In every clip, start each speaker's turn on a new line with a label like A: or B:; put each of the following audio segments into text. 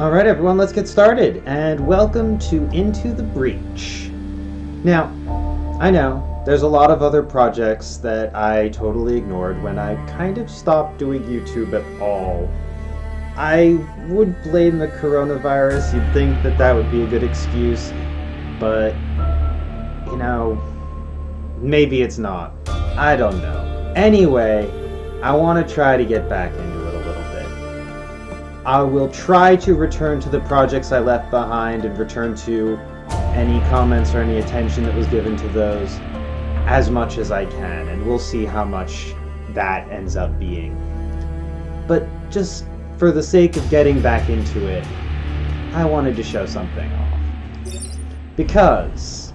A: Alright everyone, let's get started, and welcome to Into the Breach. Now, I know, there's a lot of other projects that I totally ignored when I kind of stopped doing YouTube at all. I would blame the coronavirus, you'd think that that would be a good excuse, but, you know, maybe it's not. I don't know. Anyway, I want to try to get back into it a little bit. I will try to return to the projects I left behind and return to any comments or any attention that was given to those as much as I can, and we'll see how much that ends up being. But just for the sake of getting back into it, I wanted to show something off. Because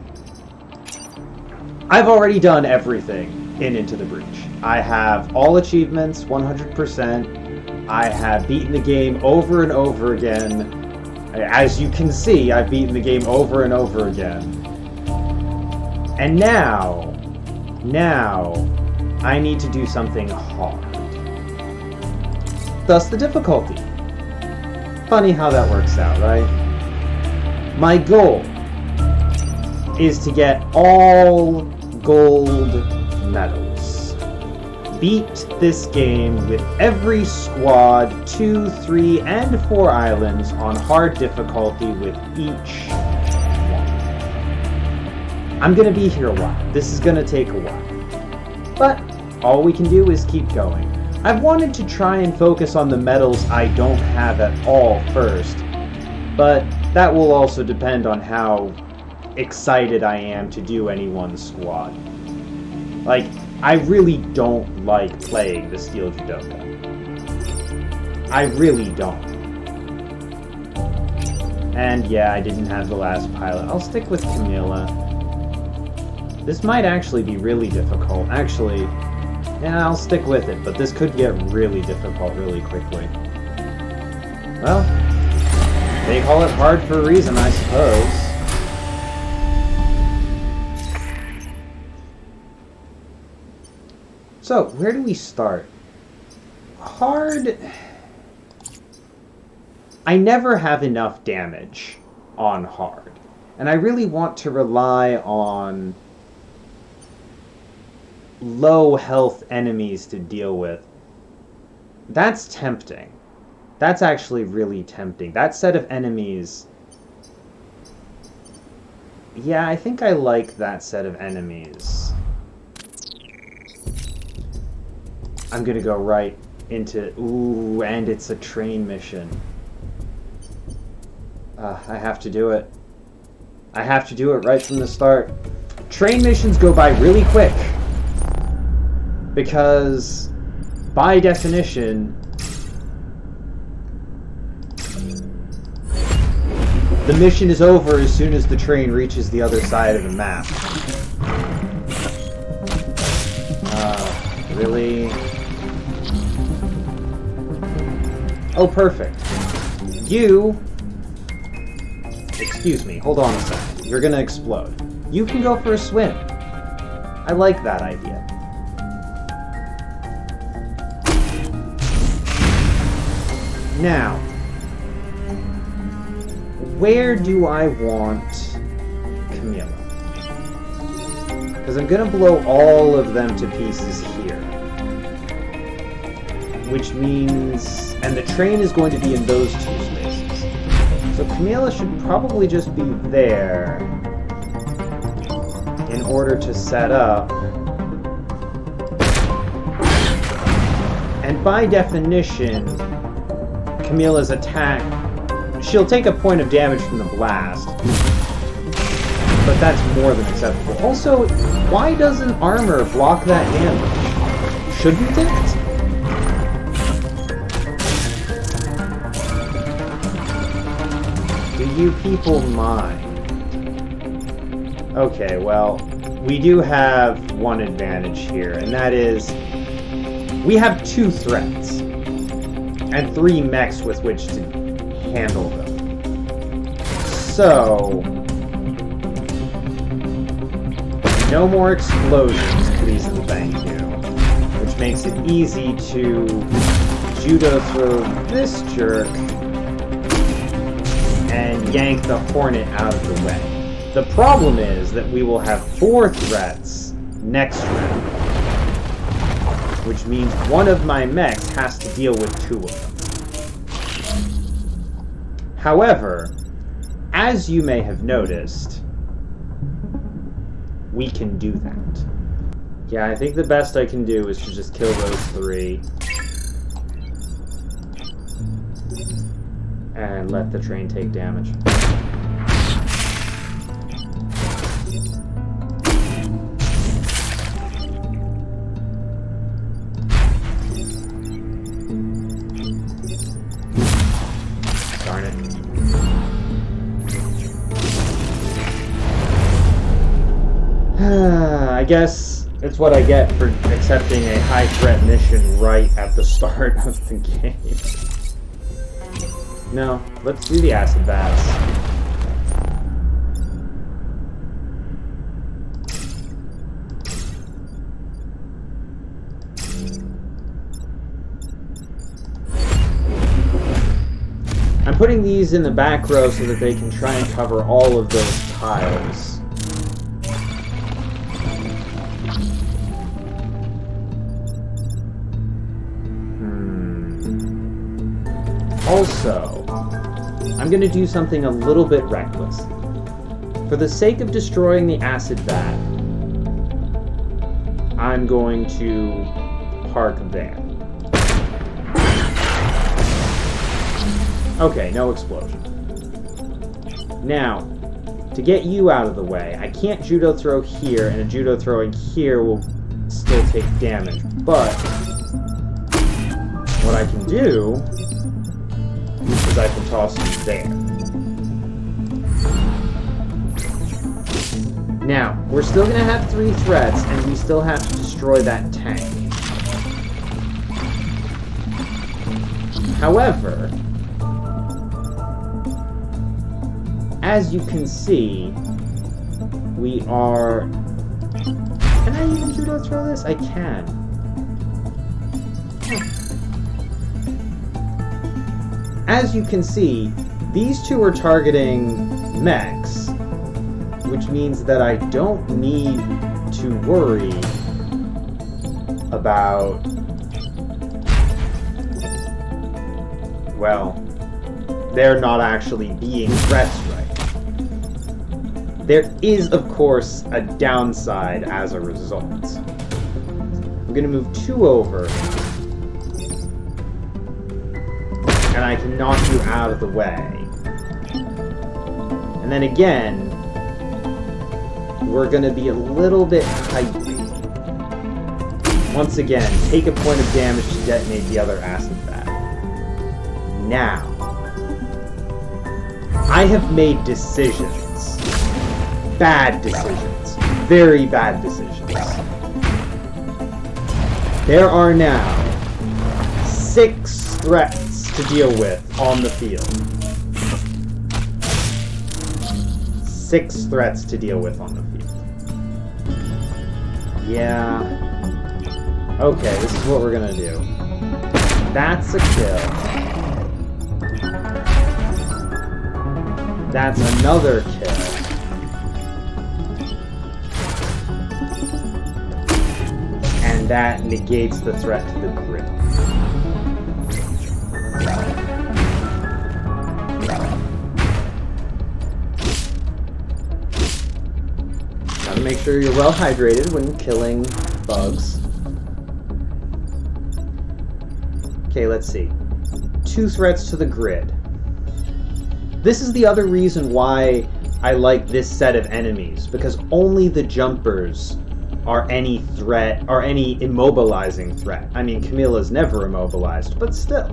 A: I've already done everything in Into the Breach. I have all achievements, 100%. I have beaten the game over and over again. As you can see, I've beaten the game over and over again. And now, I need to do something hard. Thus the difficulty. Funny how that works out, right? My goal is to get all gold medals. Beat this game with every squad, 2, 3, and 4 islands on hard difficulty with each one. I'm gonna be here a while. This is gonna take a while. But all we can do is keep going. I've wanted to try and focus on the medals I don't have at all first, but that will also depend on how excited I am to do any one squad. Like, I really don't like playing the Steel Judoka. I really don't. And yeah, I didn't have the last pilot. I'll stick with Camila. This might actually be really difficult. Actually, yeah, I'll stick with it, but this could get really difficult really quickly. Well, they call it hard for a reason, I suppose. So, where do we start? Hard... I never have enough damage on hard. And I really want to rely on low health enemies to deal with. That's tempting. That's actually really tempting. That set of enemies... Yeah, I think I like that set of enemies. I'm gonna go right into... Ooh, and it's a train mission. I have to do it. I have to do it right from the start. Train missions go by really quick. Because, by definition, the mission is over as soon as the train reaches the other side of the map. Really? Oh, perfect. You... Excuse me, hold on a second. You're gonna explode. You can go for a swim. I like that idea. Now, where do I want Camila? Because I'm gonna blow all of them to pieces here. Which means... And the train is going to be in those 2 spaces. So Camila should probably just be there in order to set up. And by definition, Camila's attack... She'll take a point of damage from the blast. But that's more than acceptable. Also, why doesn't armor block that damage? Shouldn't it? Do you people mind? Okay, well, we do have one advantage here, and that is we have 2 threats and 3 mechs with which to handle them. So, no more explosions, please and thank you. Which makes it easy to judo throw this jerk and yank the Hornet out of the way. The problem is that we will have 4 threats next round, which means one of my mechs has to deal with 2 of them. However, as you may have noticed, we can do that. Yeah, I think the best I can do is to just kill those 3 and let the train take damage. Darn it. I guess it's what I get for accepting a high threat mission right at the start of the game. No, let's do the acid baths. I'm putting these in the back row so that they can try and cover all of those tiles. Also, I'm going to do something a little bit reckless. For the sake of destroying the acid vat, I'm going to park there. Okay, no explosion. Now, to get you out of the way, I can't judo throw here, and a judo throwing here will still take damage. But what I can do is I can toss you there. Now, we're still going to have 3 threats, and we still have to destroy that tank. However, as you can see, we are... Can I even judo throw this? I can. As you can see, these 2 are targeting mechs, which means that I don't need to worry about... well, they're not actually being threats right. There is, of course, a downside as a result. I'm going to move 2 over, and I can knock you out of the way. And then again, we're going to be a little bit tightly. Once again, take a point of damage to detonate the other acid vat. Now, I have made decisions. Bad decisions. Very bad decisions. There are now 6 threats to deal with on the field. 6 threats to deal with on the field. Yeah. Okay, this is what we're gonna do. That's a kill. That's another kill. And that negates the threat to the grid. Gotta make sure you're well hydrated when killing bugs. Okay, let's see. 2 threats to the grid. This is the other reason why I like this set of enemies, because only the jumpers are any threat, or any immobilizing threat. I mean, Camilla's never immobilized, but still.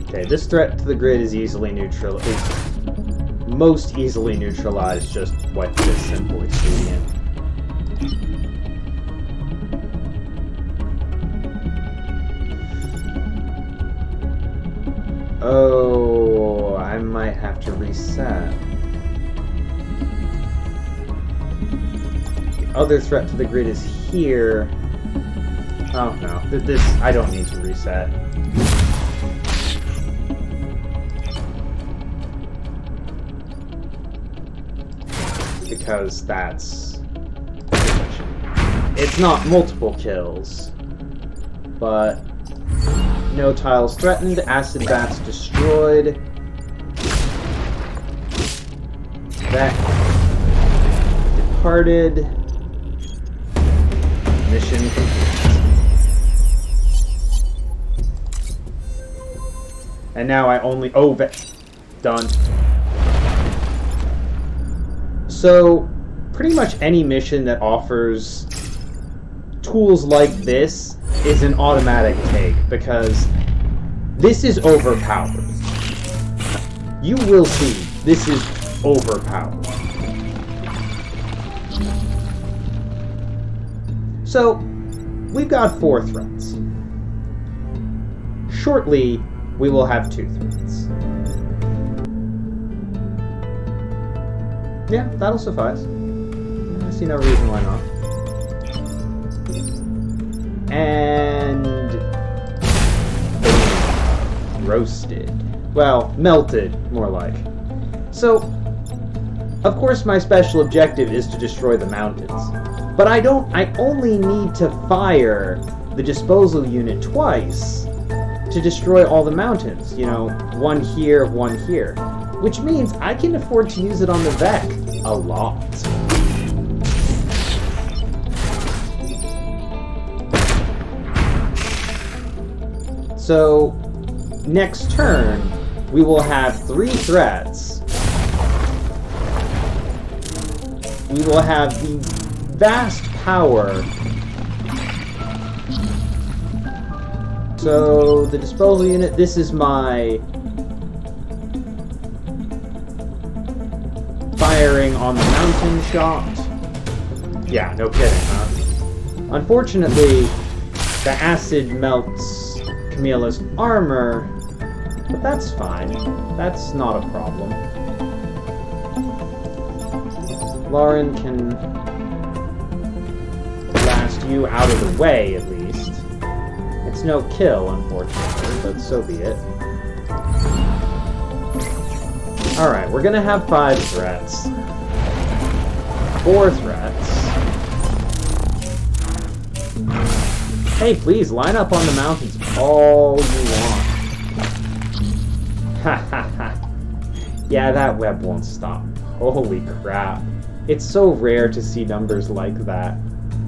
A: Okay, this threat to the grid is easily neutral. Is most easily neutralized just with this simple expedient. Oh, I might have to reset. other threat to the grid is here. Oh no, this I don't need to reset. Because that's... It's not multiple kills, but no tiles threatened, acid bats destroyed. That departed. Mission complete. And now I only... Oh, done. So, pretty much any mission that offers tools like this is an automatic take, because this is overpowered. You will see, this is overpowered. So, we've got 4 threats. Shortly, we will have 2 threats. Yeah, that'll suffice. I see no reason why not. And... roasted. Well, melted, more like. So, of course my special objective is to destroy the mountains. But I only need to fire the disposal unit twice to destroy all the mountains. You know, one here, one here. Which means I can afford to use it on the Vec a lot. So, next turn, we will have 3 threats. We will have the vast power. So, the disposal unit, this is my firing on the mountain shot. Yeah, no kidding, huh? Unfortunately, the acid melts Camilla's armor, but that's fine. That's not a problem. Lauren can blast you out of the way, at least. It's no kill, unfortunately, but so be it. Alright, we're gonna have 5 threats. 4 threats. Hey, please, line up on the mountains all you want. Ha ha ha. Yeah, that web won't stop. Holy crap. It's so rare to see numbers like that.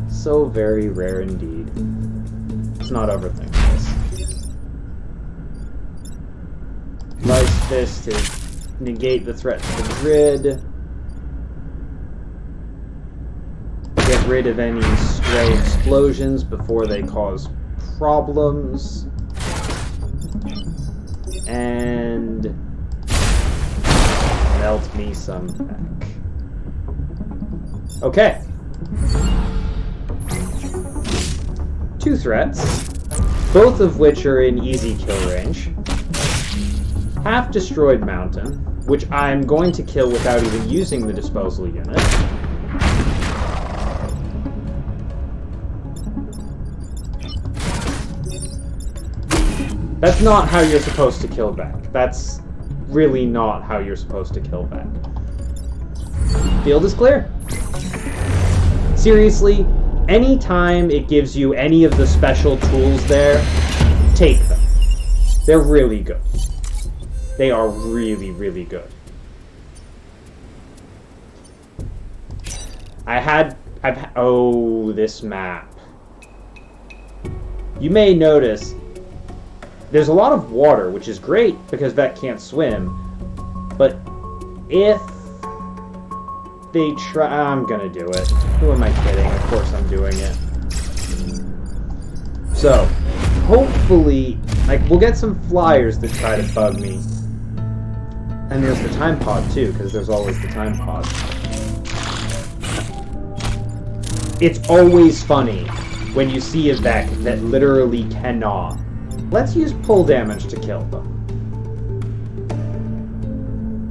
A: So very rare indeed. Let's not overthink this. Slice this to negate the threat to the grid. Get rid of any stray explosions before they cause problems. And melt me some back. Okay. 2 threats, both of which are in easy kill range. Half destroyed mountain, which I'm going to kill without even using the disposal unit. That's not how you're supposed to kill back. That's really not how you're supposed to kill back. Field is clear. Seriously, anytime it gives you any of the special tools there, take them. They're really good. They are really, really good. Oh, this map. You may notice there's a lot of water, which is great because Vec can't swim. But if they try... I'm gonna do it. Who am I kidding? Of course I'm doing it. So, hopefully... like, we'll get some flyers that try to bug me. And there's the time pod, too, because there's always the time pod. It's always funny when you see a Vec that literally cannot. Let's use pull damage to kill them.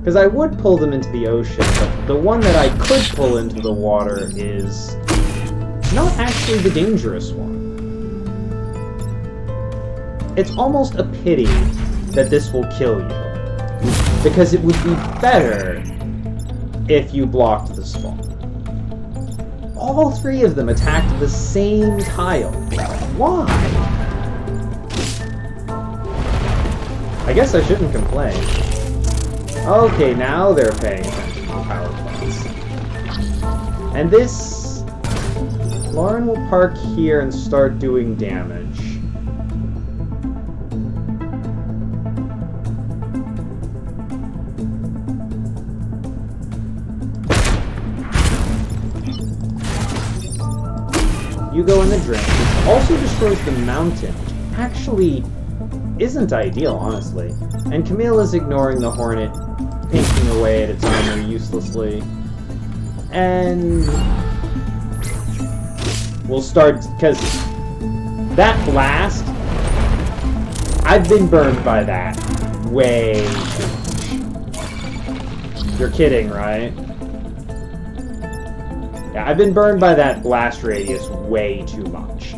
A: Because I would pull them into the ocean, but the one that I could pull into the water is not actually the dangerous one. It's almost a pity that this will kill you, because it would be better if you blocked the spawn. All three of them attacked the same tile. Why? I guess I shouldn't complain. Okay, now they're paying attention to power plants. And this... Lauren will park here and start doing damage. You go in the drain, which also destroys the mountain, which actually isn't ideal, honestly. And Camille is ignoring the Hornet, pinking away at its armor uselessly. And we'll start, because that blast, I've been burned by that way too much. You're kidding, right? Yeah, I've been burned by that blast radius way too much.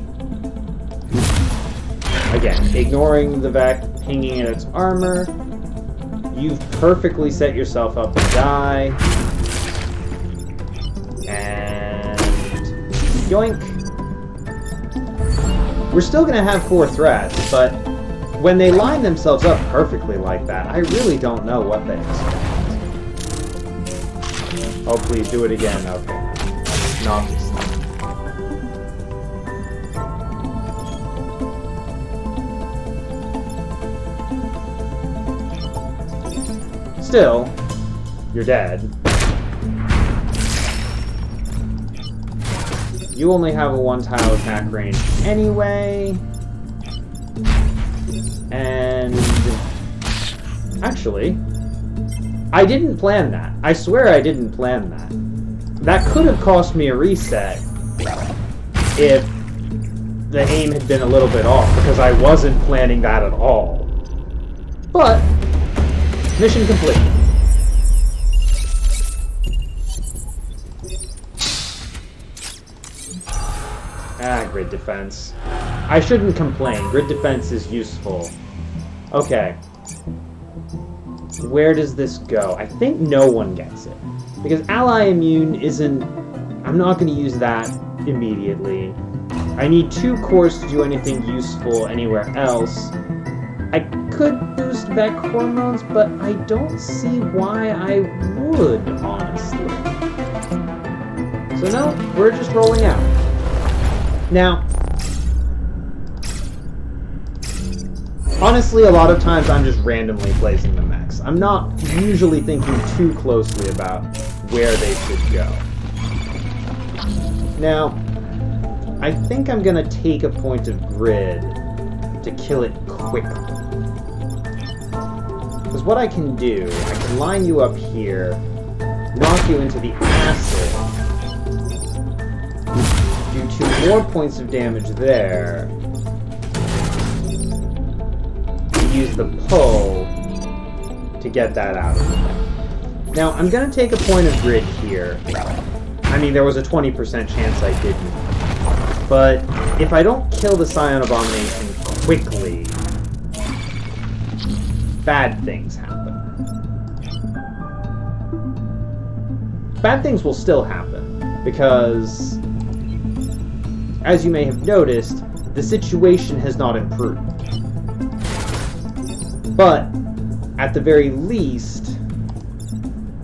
A: Again, ignoring the Vec, pinging at its armor. You've perfectly set yourself up to die. And... yoink. We're still gonna have 4 threats, but when they line themselves up perfectly like that, I really don't know what they expect. Oh, please do it again. Okay. Obviously. Still, you're dead. You only have a 1-tile attack range anyway. And... actually, I didn't plan that. I swear I didn't plan that. That could have cost me a reset if the aim had been a little bit off, because I wasn't planning that at all. But, mission complete. Grid defense. I shouldn't complain. Grid defense is useful. Okay. Where does this go? I think no one gets it. Because ally immune isn't... I'm not going to use that immediately. I need 2 cores to do anything useful anywhere else. I could boost Vec hormones, but I don't see why I would, honestly. So no, we're just rolling out. Now, honestly, a lot of times I'm just randomly placing the mechs. I'm not usually thinking too closely about where they should go. Now, I think I'm going to take a point of grid to kill it quickly. Because what I can do, I can line you up here, knock you into the acid, do 2 more points of damage there, use the pull to get that out of it. Now, I'm going to take a point of grid here. I mean, there was a 20% chance I didn't. But if I don't kill the Scion Abomination quickly, bad things happen. Bad things will still happen, because, as you may have noticed, the situation has not improved. But, at the very least,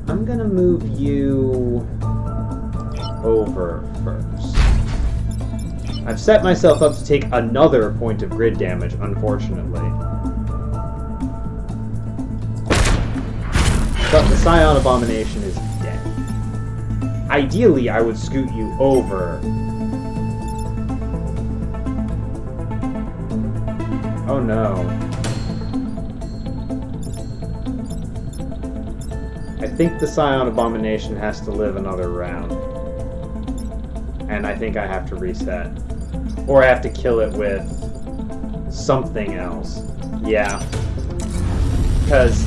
A: I'm gonna move you over first. I've set myself up to take another point of grid damage, unfortunately. But the Scion Abomination is dead. Ideally, I would scoot you over. Oh no. I think the Scion Abomination has to live another round. And I think I have to reset. Or I have to kill it with something else. Yeah. Because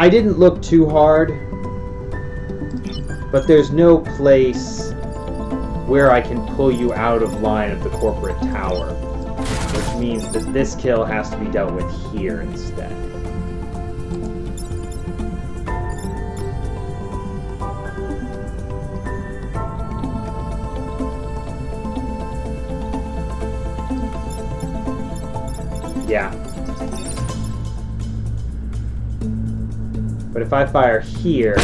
A: I didn't look too hard, but there's no place where I can pull you out of line of the corporate tower, which means that this kill has to be dealt with here instead. Yeah. But if I fire here,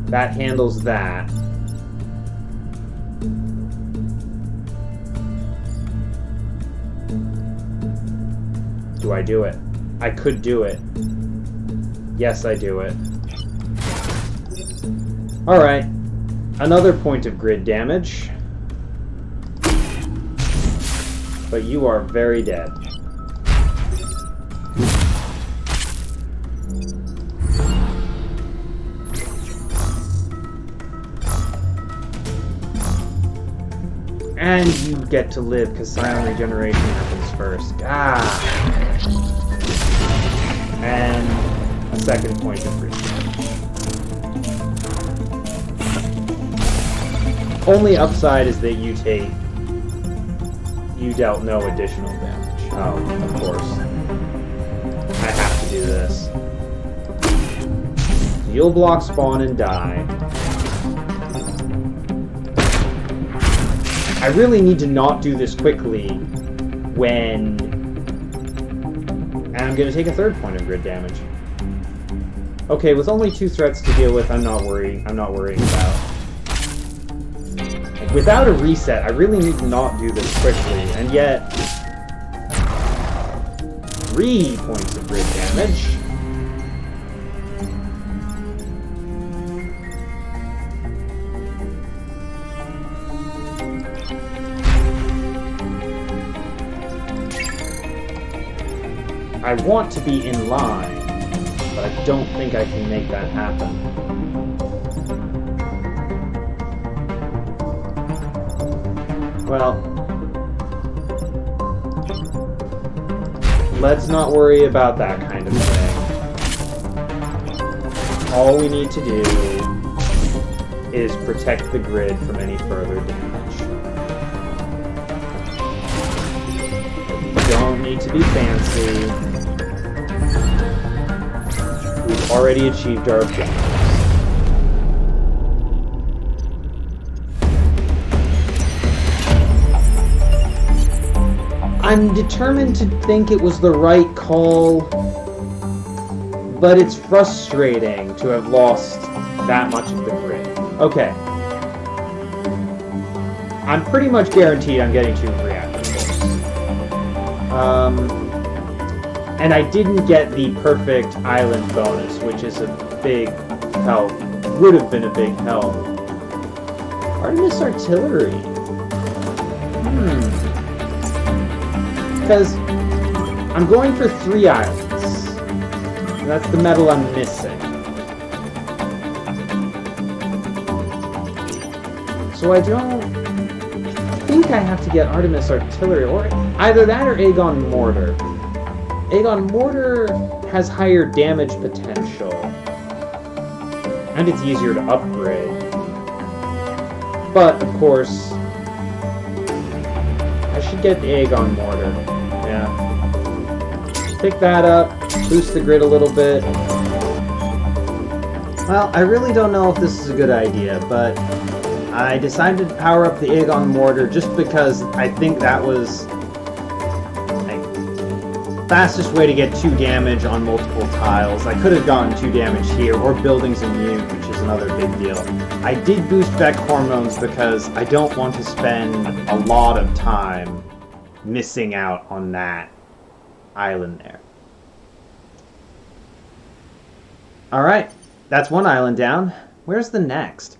A: that handles that. Do I do it? I could do it. Yes, I do it. Alright. Another point of grid damage. But you are very dead. And you get to live, because silent regeneration happens first. Ah! And a second point of grid damage. Only upside is that you dealt no additional damage. Oh, of course. I have to do this. You'll block spawn and die. I really need to not do this quickly when... And I'm going to take a third point of grid damage. Okay, with only 2 threats to deal with, I'm not worrying about. Without a reset, I really need to not do this quickly, and yet... 3 points of grid damage. I want to be in line, but I don't think I can make that happen. Well, let's not worry about that kind of thing. All we need to do is protect the grid from any further damage. We don't need to be fancy. We've already achieved our objective. I'm determined to think it was the right call, but it's frustrating to have lost that much of the grid. Okay. I'm pretty much guaranteed I'm getting 2 reactor cores. And I didn't get the perfect island bonus, which is a big help. Would have been a big help. Artemis Artillery. Because I'm going for 3 islands. And that's the metal I'm missing. So I don't think I have to get Artemis Artillery, or either that or Aegon Mortar. Aegon Mortar has higher damage potential. And it's easier to upgrade. But, of course, I should get the Aegon Mortar. Yeah. Pick that up, boost the grid a little bit. Well, I really don't know if this is a good idea, but I decided to power up the Aegon Mortar just because I think that was the fastest way to get 2 damage on multiple tiles. I could have gotten 2 damage here, or buildings immune, which is another big deal. I did boost back hormones because I don't want to spend a lot of time missing out on that island there. Alright, that's 1 island down. Where's the next?